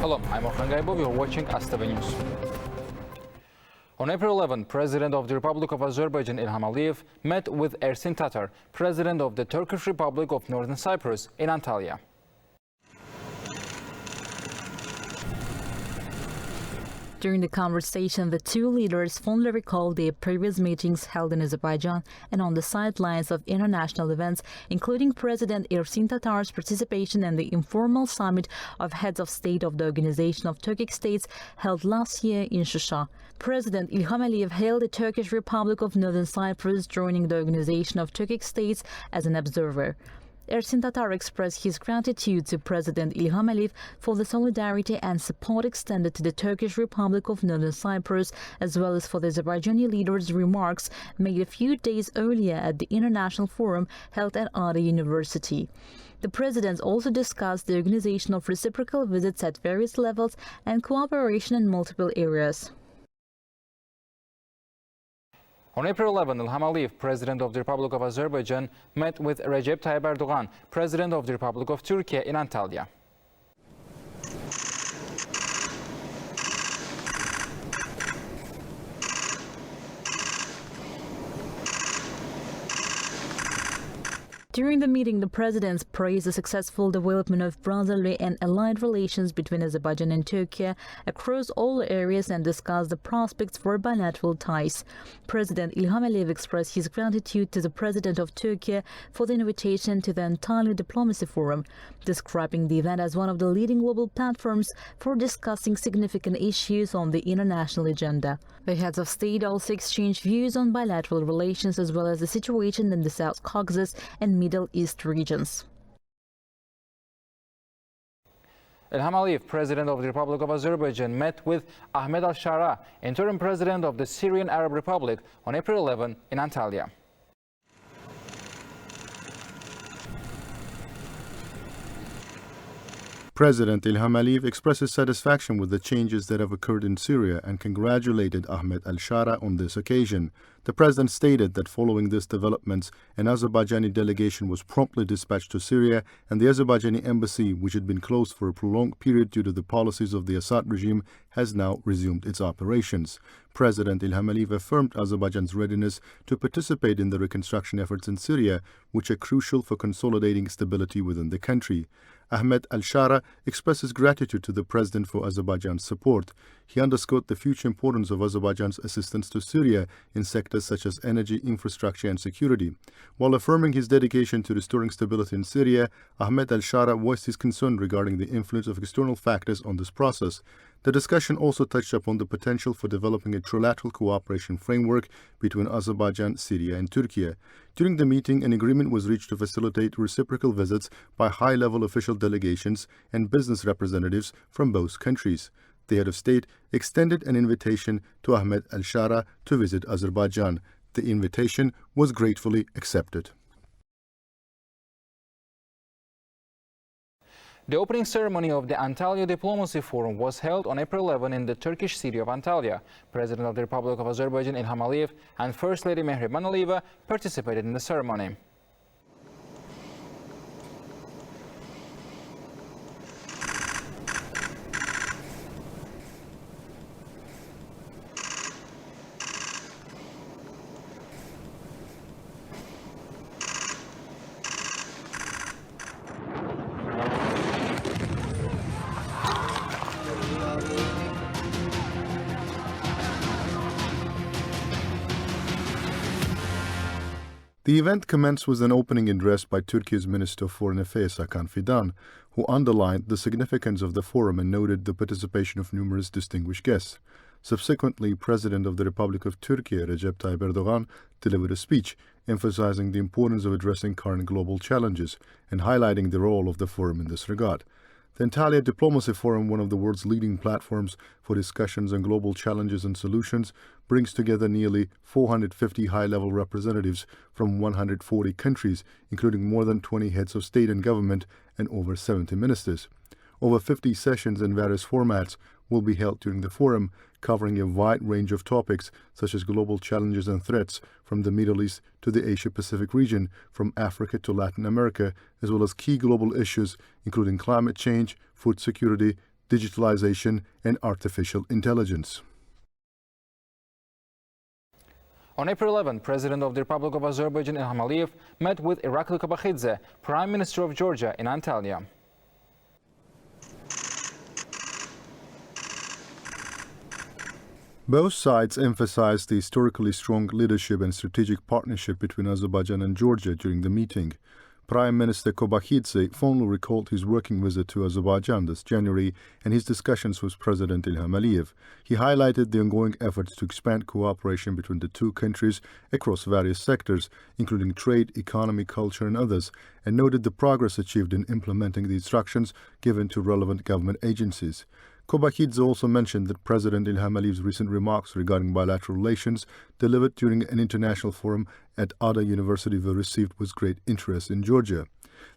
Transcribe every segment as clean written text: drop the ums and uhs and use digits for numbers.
Hello, I'm Orhan Gaybov. You're watching AzTV News. On April 11, President of the Republic of Azerbaijan Ilham Aliyev met with Ersin Tatar, President of the Turkish Republic of Northern Cyprus, in Antalya. During the conversation, the two leaders fondly recalled their previous meetings held in Azerbaijan and on the sidelines of international events, including President Ersin Tatar's participation in the informal summit of heads of state of the Organization of Turkic States held last year in Shusha. President Ilham Aliyev hailed the Turkish Republic of Northern Cyprus joining the Organization of Turkic States as an observer. Ersin Tatar expressed his gratitude to President Ilham Aliyev for the solidarity and support extended to the Turkish Republic of Northern Cyprus, as well as for the Azerbaijani leader's remarks made a few days earlier at the international forum held at Ada University. The presidents also discussed the organization of reciprocal visits at various levels and cooperation in multiple areas. On April 11, Ilham Aliyev, President of the Republic of Azerbaijan, met with Recep Tayyip Erdogan, President of the Republic of Turkey, in Antalya. During the meeting, the presidents praised the successful development of brotherly and allied relations between Azerbaijan and Turkey across all areas and discussed the prospects for bilateral ties. President Ilham Aliyev expressed his gratitude to the President of Turkey for the invitation to the Antalya Diplomacy Forum, describing the event as one of the leading global platforms for discussing significant issues on the international agenda. The heads of state also exchanged views on bilateral relations as well as the situation in the South Caucasus and Middle East regions. Ilham Aliyev, President of the Republic of Azerbaijan, met with Ahmed al-Shara, interim president of the Syrian Arab Republic, on April 11 in Antalya. President Ilham Aliyev expresses satisfaction with the changes that have occurred in Syria and congratulated Ahmed al-Shara on this occasion. The president stated that following these developments, an Azerbaijani delegation was promptly dispatched to Syria, and the Azerbaijani embassy, which had been closed for a prolonged period due to the policies of the Assad regime, has now resumed its operations. President Ilham Aliyev affirmed Azerbaijan's readiness to participate in the reconstruction efforts in Syria, which are crucial for consolidating stability within the country. Ahmed al-Shara expresses gratitude to the president for Azerbaijan's support. He underscored the future importance of Azerbaijan's assistance to Syria in sectors such as energy, infrastructure and security. While affirming his dedication to restoring stability in Syria, Ahmed al-Shara voiced his concern regarding the influence of external factors on this process. The discussion also touched upon the potential for developing a trilateral cooperation framework between Azerbaijan, Syria and Turkey. During the meeting, an agreement was reached to facilitate reciprocal visits by high-level official delegations and business representatives from both countries. The head of state extended an invitation to Ahmed al-Shara to visit Azerbaijan. The invitation was gratefully accepted. The opening ceremony of the Antalya Diplomacy Forum was held on April 11 in the Turkish city of Antalya. President of the Republic of Azerbaijan Ilham Aliyev and First Lady Mehriban Aliyeva participated in the ceremony. The event commenced with an opening address by Turkey's Minister of Foreign Affairs Hakan Fidan, who underlined the significance of the forum and noted the participation of numerous distinguished guests. Subsequently, President of the Republic of Turkey Recep Tayyip Erdogan delivered a speech emphasizing the importance of addressing current global challenges and highlighting the role of the forum in this regard. The Antalya Diplomacy Forum, one of the world's leading platforms for discussions on global challenges and solutions, brings together nearly 450 high-level representatives from 140 countries, including more than 20 heads of state and government and over 70 ministers. Over 50 sessions in various formats will be held during the forum, covering a wide range of topics such as global challenges and threats from the Middle East to the Asia-Pacific region, from Africa to Latin America, as well as key global issues including climate change, food security, digitalization, and artificial intelligence. On April 11, President of the Republic of Azerbaijan Ilham Aliyev met with Irakli Kabakhidze, Prime Minister of Georgia, in Antalya. Both sides emphasized the historically strong leadership and strategic partnership between Azerbaijan and Georgia during the meeting. Prime Minister Kabakhidze fondly recalled his working visit to Azerbaijan this January and his discussions with President Ilham Aliyev. He highlighted the ongoing efforts to expand cooperation between the two countries across various sectors, including trade, economy, culture, and others, and noted the progress achieved in implementing the instructions given to relevant government agencies. Kabakhidze also mentioned that President Ilham Aliyev's recent remarks regarding bilateral relations delivered during an international forum at Ada University were received with great interest in Georgia.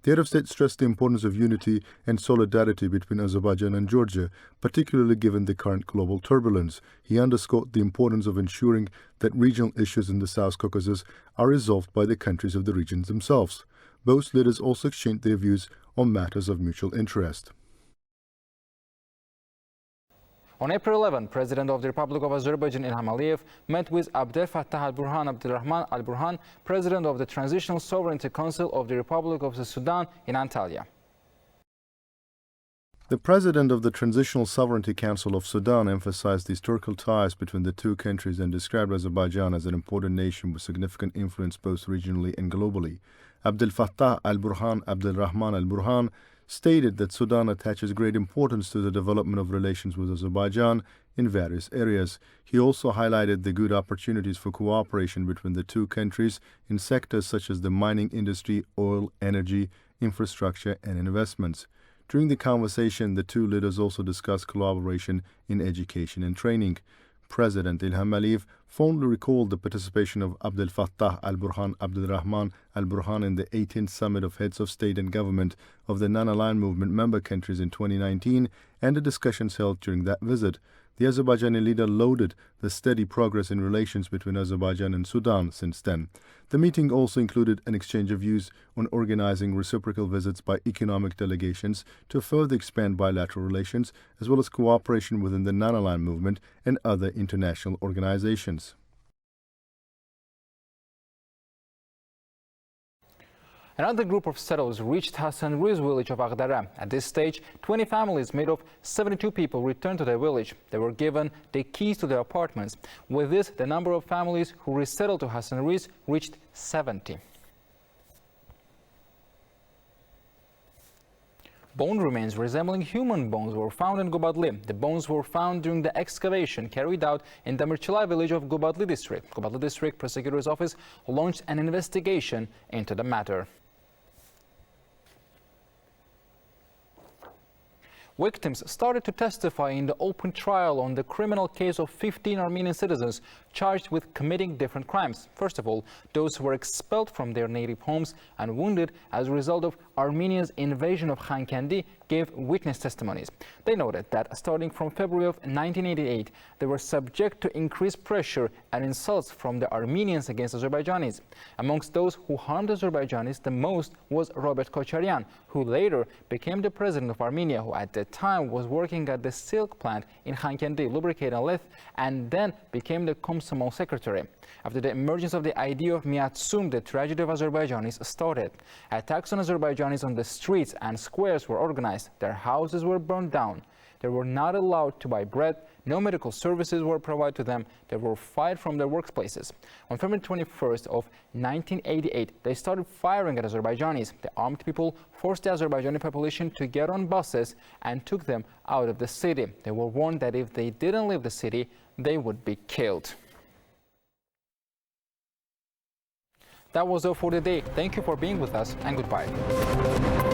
The head of state stressed the importance of unity and solidarity between Azerbaijan and Georgia, particularly given the current global turbulence. He underscored the importance of ensuring that regional issues in the South Caucasus are resolved by the countries of the regions themselves. Both leaders also exchanged their views on matters of mutual interest. On April 11, President of the Republic of Azerbaijan Ilham Aliyev met with Abdel Fattah al-Burhan Abdulrahman al-Burhan, President of the Transitional Sovereignty Council of the Republic of the Sudan, in Antalya. The President of the Transitional Sovereignty Council of Sudan emphasized the historical ties between the two countries and described Azerbaijan as an important nation with significant influence both regionally and globally. Abdel Fattah al-Burhan Abdulrahman al-Burhan stated that Sudan attaches great importance to the development of relations with Azerbaijan in various areas. He also highlighted the good opportunities for cooperation between the two countries in sectors such as the mining industry, oil, energy, infrastructure, and investments. During the conversation, the two leaders also discussed collaboration in education and training. President Ilham Aliyev fondly recalled the participation of Abdel Fattah al-Burhan Abdulrahman al-Burhan in the 18th Summit of Heads of State and Government of the Non-Aligned Movement member countries in 2019 and the discussions held during that visit. The Azerbaijani leader lauded the steady progress in relations between Azerbaijan and Sudan since then. The meeting also included an exchange of views on organizing reciprocal visits by economic delegations to further expand bilateral relations, as well as cooperation within the non-aligned movement and other international organizations. Another group of settlers reached Hassan Ruiz village of Aghdara. At this stage, 20 families made of 72 people returned to their village. They were given the keys to their apartments. With this, the number of families who resettled to Hassan Ruiz reached 70. Bone remains resembling human bones were found in Gubadli. The bones were found during the excavation carried out in the Mirchilai village of Gubadli district. Gubadli district prosecutor's office launched an investigation into the matter. Victims started to testify in the open trial on the criminal case of 15 Armenian citizens charged with committing different crimes. First of all, those who were expelled from their native homes and wounded as a result of Armenia's invasion of Khankandi gave witness testimonies. They noted that starting from February of 1988, they were subject to increased pressure and insults from the Armenians against Azerbaijanis. Amongst those who harmed Azerbaijanis the most was Robert Kocharian, who later became the president of Armenia, who at the time was working at the silk plant in Khankandi, lubricate and lathe, and then became the Komsomol secretary. After the emergence of the idea of Miatsum, the tragedy of Azerbaijanis started. Attacks on Azerbaijanis on the streets and squares were organized. Their houses were burned down. They were not allowed to buy bread. No medical services were provided to them. They were fired from their workplaces. On February 21st of 1988, they started firing at Azerbaijanis. The armed people forced the Azerbaijani population to get on buses and took them out of the city. They were warned that if they didn't leave the city, they would be killed. That was all for today. Thank you for being with us, and goodbye.